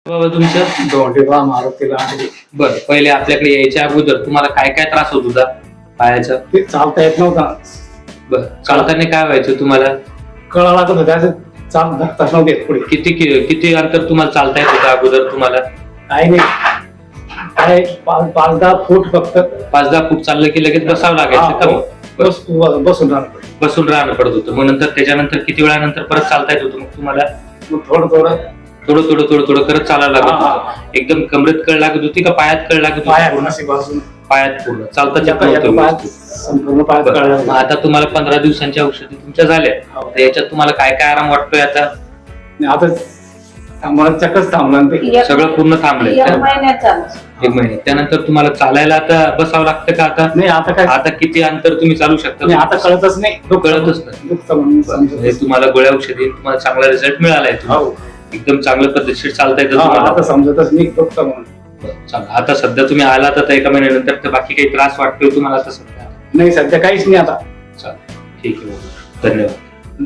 बाबा तुमचं दोंडेबा मारुती लांडगे. बरं, पहिले आपल्याकडे यायच्या अगोदर तुम्हाला काय काय त्रास होत होता पायाचा? ते चालता येत नव्हता. बरं, चालताना काय व्हायचं तुम्हाला? कळा लागत होत्या असं चाल धरताच नव्हते पुढे. किती अंतर तुम्हाला चालता येत होतं अगोदर तुम्हाला? काही नाही, काय 5-10 फूट फक्त. 5-10 फूट चाललं की लगेच बसावं लागायचं का? बसून राहणार. बसून राहणं पडत होतं. मग नंतर त्याच्यानंतर किती वेळानंतर परत चालता येत होतं मग तुम्हाला? मग थोडं करत चालायला लागत होतं. एकदम कमरेत कळ लागत होती का पायात कळ लागत होती? पायात पूर्ण चालता येत नव्हतं. संपूर्ण पायात कळ लागत. मग आता तुम्हाला 15 दिवसांच्या औषधी तुमच्या झाल्या, तर याच्यात तुम्हाला काय काय आराम वाटतोय आता? आता थांबणार, चक्कच थांबणार ते. सगळं पूर्ण थांबलंय एक का? महिन्याचा. 1 महिने. त्यानंतर तुम्हाला चालायला आता बसावं लागतं का आता? नाही, आता काय आता किती अंतर तुम्ही चालू शकता? नाही, आता कळतच नाही. कळतच नाही. दुखतं म्हणून समजत म्हणजे तुम्हाला गोळ्या औषधी तुम्हाला चांगला रिझल्ट मिळालाय. हो. एकदम चांगलं पद्धतशीर चालता येतं हा, तुम्हाला. आता समजतच नाही दुखतं म्हणून. चांगलं. आता सध्या तुम्ही आलात आता 1 महिन्यानंतर, तर बाकी काही त्रास वाटतोय तुम्हाला आता सध्या? नाही, सध्या काहीच नाही आता. चालेल, ठीक आहे, धन्यवाद.